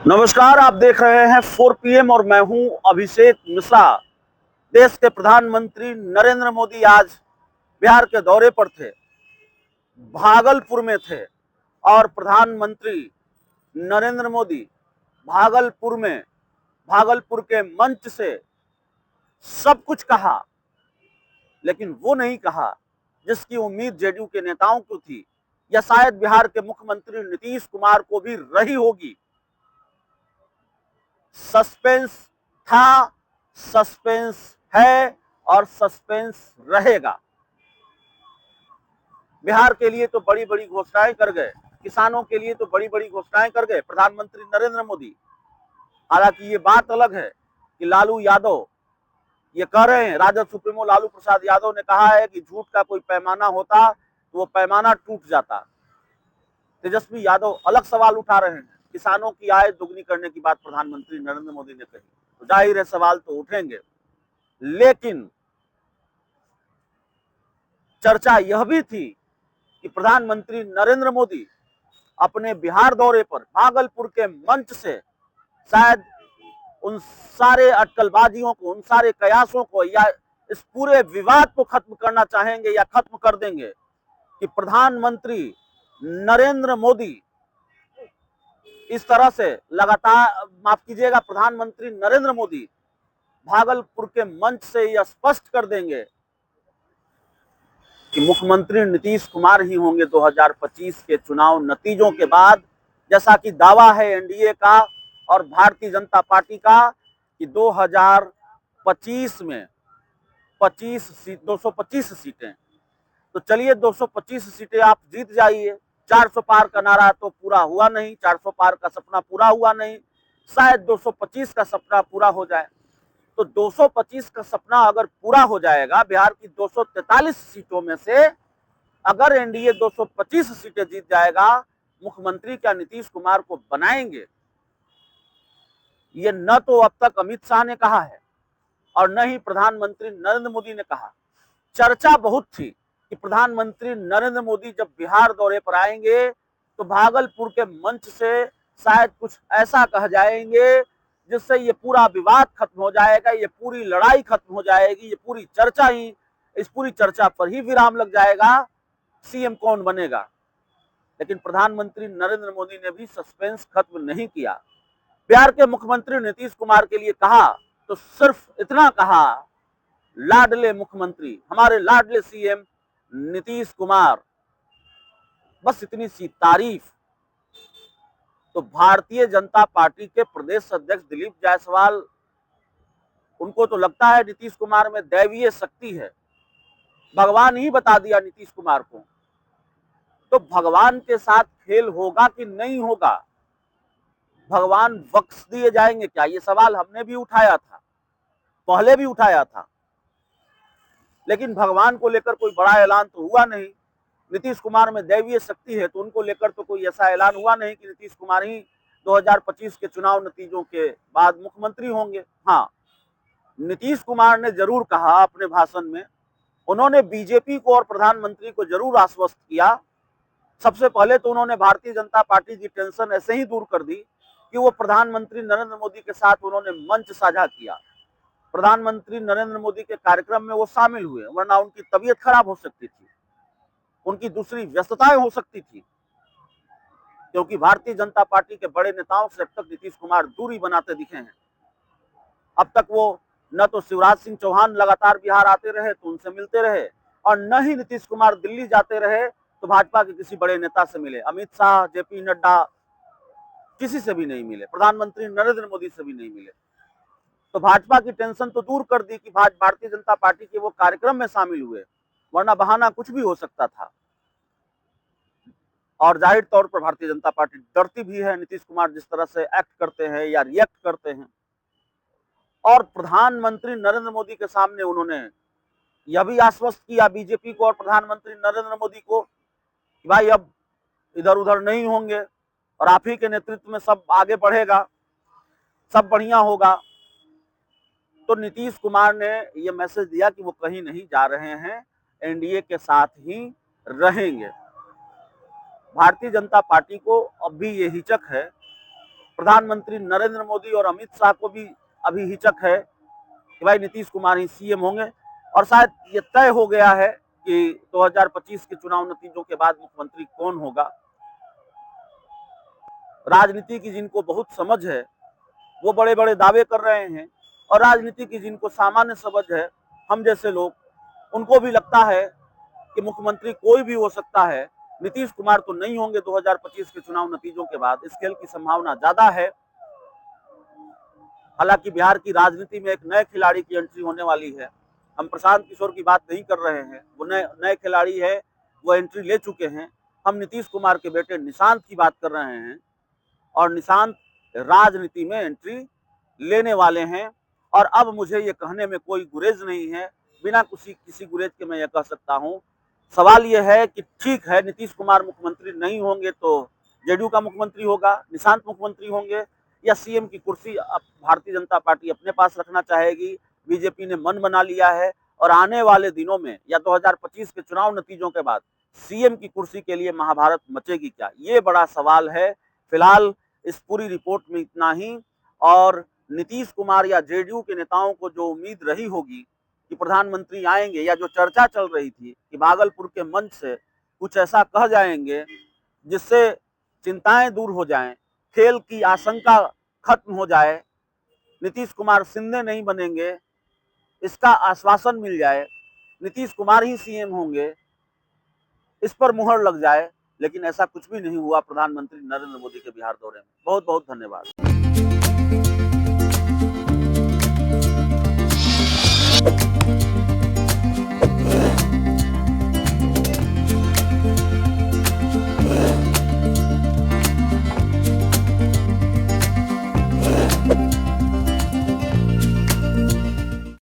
नमस्कार, आप देख रहे हैं 4 पीएम और मैं हूं अभिषेक मिश्रा। देश के प्रधानमंत्री नरेंद्र मोदी आज बिहार के दौरे पर थे, भागलपुर में थे और प्रधानमंत्री नरेंद्र मोदी भागलपुर में भागलपुर के मंच से सब कुछ कहा, लेकिन वो नहीं कहा जिसकी उम्मीद जेडीयू के नेताओं को थी या शायद बिहार के मुख्यमंत्री नीतीश कुमार को भी रही होगी। सस्पेंस था, सस्पेंस है और सस्पेंस रहेगा। बिहार के लिए तो बड़ी बड़ी घोषणाएं कर गए, किसानों के लिए तो बड़ी बड़ी घोषणाएं कर गए प्रधानमंत्री नरेंद्र मोदी। हालांकि ये बात अलग है कि लालू यादव ये कह रहे हैं, राजद सुप्रीमो लालू प्रसाद यादव ने कहा है कि झूठ का कोई पैमाना होता तो वो पैमाना टूट जाता। तेजस्वी यादव अलग सवाल उठा रहे हैं, किसानों की आय दुगनी करने की बात प्रधानमंत्री नरेंद्र मोदी ने कही, तो जाहिर है सवाल तो उठेंगे। लेकिन चर्चा यह भी थी कि प्रधानमंत्री नरेंद्र मोदी अपने बिहार दौरे पर भागलपुर के मंच से शायद उन सारे अटकलबाजियों को, उन सारे कयासों को या इस पूरे विवाद को खत्म करना चाहेंगे या खत्म कर देंगे कि प्रधानमंत्री नरेंद्र मोदी इस तरह से लगातार, माफ कीजिएगा, प्रधानमंत्री नरेंद्र मोदी भागलपुर के मंच से यह स्पष्ट कर देंगे कि मुख्यमंत्री नीतीश कुमार ही होंगे 2025 के चुनाव नतीजों के बाद, जैसा कि दावा है एनडीए का और भारतीय जनता पार्टी का कि 2025 में 225 सीटें। तो चलिए 225 सीटें आप जीत जाइए। 400 पार का नारा तो पूरा हुआ नहीं, 400 पार का सपना पूरा हुआ नहीं, शायद 225 का सपना पूरा हो जाए। तो 225 का सपना अगर पूरा हो जाएगा, बिहार की 243 सीटों में से अगर एनडीए 225 सीटें जीत जाएगा, मुख्यमंत्री क्या नीतीश कुमार को बनाएंगे? ये न तो अब तक अमित शाह ने कहा है और न ही प्रधानमंत्री नरेंद्र मोदी ने कहा। चर्चा बहुत थी कि प्रधानमंत्री नरेंद्र मोदी जब बिहार दौरे पर आएंगे तो भागलपुर के मंच से शायद कुछ ऐसा कह जाएंगे जिससे ये पूरा विवाद खत्म हो जाएगा, ये पूरी लड़ाई खत्म हो जाएगी, ये पूरी चर्चा ही, इस पूरी चर्चा पर ही विराम लग जाएगा, सीएम कौन बनेगा। लेकिन प्रधानमंत्री नरेंद्र मोदी ने भी सस्पेंस खत्म नहीं किया। बिहार के मुख्यमंत्री नीतीश कुमार के लिए कहा तो सिर्फ इतना कहा, लाडले मुख्यमंत्री, हमारे लाडले सीएम नीतीश कुमार, बस इतनी सी तारीफ। तो भारतीय जनता पार्टी के प्रदेश अध्यक्ष दिलीप जायसवाल, उनको तो लगता है नीतीश कुमार में दैवीय शक्ति है, भगवान ही बता दिया नीतीश कुमार को। तो भगवान के साथ खेल होगा कि नहीं होगा? भगवान बख्श दिए जाएंगे क्या? ये सवाल हमने भी उठाया था, पहले भी उठाया था, लेकिन भगवान को लेकर कोई बड़ा ऐलान तो हुआ नहीं। नीतीश कुमार में दैवीय शक्ति है तो उनको लेकर तो कोई ऐसा ऐलान हुआ नहीं कि नीतीश कुमार ही 2025 के चुनाव नतीजों के बाद मुख्यमंत्री होंगे। हाँ, नीतीश कुमार ने जरूर कहा अपने भाषण में, उन्होंने बीजेपी को और प्रधानमंत्री को जरूर आश्वस्त किया। सबसे पहले तो उन्होंने भारतीय जनता पार्टी की टेंशन ऐसे ही दूर कर दी कि वो प्रधानमंत्री नरेंद्र मोदी के साथ उन्होंने मंच साझा किया, प्रधानमंत्री नरेंद्र मोदी के कार्यक्रम में वो शामिल हुए, वरना उनकी तबीयत खराब हो सकती थी, उनकी दूसरी व्यस्तताएं हो सकती थी, क्योंकि भारतीय जनता पार्टी के बड़े नेताओं से अब तक नीतीश कुमार दूरी बनाते दिखे हैं। अब तक वो न तो शिवराज सिंह चौहान लगातार बिहार आते रहे तो उनसे मिलते रहे, और न ही नीतीश कुमार दिल्ली जाते रहे तो भाजपा के किसी बड़े नेता से मिले। अमित शाह, जेपी नड्डा, किसी से भी नहीं मिले, प्रधानमंत्री नरेंद्र मोदी से भी नहीं मिले। तो भाजपा की टेंशन तो दूर कर दी कि भारतीय जनता पार्टी के वो कार्यक्रम में शामिल हुए, वरना बहाना कुछ भी हो सकता था। और जाहिर तौर पर भारतीय जनता पार्टी डरती भी है नीतीश कुमार जिस तरह से एक्ट करते हैं या रिएक्ट करते हैं। और प्रधानमंत्री नरेंद्र मोदी के सामने उन्होंने यह भी आश्वस्त किया बीजेपी को और प्रधानमंत्री नरेंद्र मोदी को कि भाई अब इधर उधर नहीं होंगे और आप ही के नेतृत्व में सब आगे बढ़ेगा, सब बढ़िया होगा। तो नीतीश कुमार ने यह मैसेज दिया कि वो कहीं नहीं जा रहे हैं, एनडीए के साथ ही रहेंगे। भारतीय जनता पार्टी को अब भी ये हिचक है प्रधानमंत्री नरेंद्र मोदी और अमित शाह को भी अभी हिचक है कि भाई नीतीश कुमार ही सीएम होंगे, और शायद ये तय हो गया है कि 2025 के चुनाव नतीजों के बाद मुख्यमंत्री कौन होगा। राजनीति की जिनको बहुत समझ है वो बड़े बड़े दावे कर रहे हैं, और राजनीति की जिनको सामान्य समझ है, हम जैसे लोग, उनको भी लगता है कि मुख्यमंत्री कोई भी हो सकता है, नीतीश कुमार तो नहीं होंगे 2025 के चुनाव नतीजों के बाद। इस खेल की संभावना ज्यादा है। हालांकि बिहार की राजनीति में एक नए खिलाड़ी की एंट्री होने वाली है। हम प्रशांत किशोर की बात नहीं कर रहे हैं, वो नए खिलाड़ी है, वो एंट्री ले चुके हैं। हम नीतीश कुमार के बेटे निशांत की बात कर रहे हैं, और निशांत राजनीति में एंट्री लेने वाले हैं। और अब मुझे ये कहने में कोई गुरेज नहीं है, बिना किसी गुरेज के मैं ये कह सकता हूँ। सवाल ये है कि ठीक है, नीतीश कुमार मुख्यमंत्री नहीं होंगे तो जेडीयू का मुख्यमंत्री होगा, निशांत मुख्यमंत्री होंगे, या सीएम की कुर्सी अब भारतीय जनता पार्टी अपने पास रखना चाहेगी। बीजेपी ने मन बना लिया है, और आने वाले दिनों में या 2025 के चुनाव नतीजों के बाद सीएम की कुर्सी के लिए महाभारत मचेगी क्या, ये बड़ा सवाल है। फिलहाल इस पूरी रिपोर्ट में इतना ही। और नीतीश कुमार या जेडीयू के नेताओं को जो उम्मीद रही होगी कि प्रधानमंत्री आएंगे, या जो चर्चा चल रही थी कि भागलपुर के मंच से कुछ ऐसा कह जाएंगे जिससे चिंताएं दूर हो जाएं, खेल की आशंका खत्म हो जाए, नीतीश कुमार सिंधे नहीं बनेंगे, इसका आश्वासन मिल जाए, नीतीश कुमार ही सीएम होंगे, इस पर मुहर लग जाए, लेकिन ऐसा कुछ भी नहीं हुआ प्रधानमंत्री नरेंद्र मोदी के बिहार दौरे में। बहुत बहुत धन्यवाद।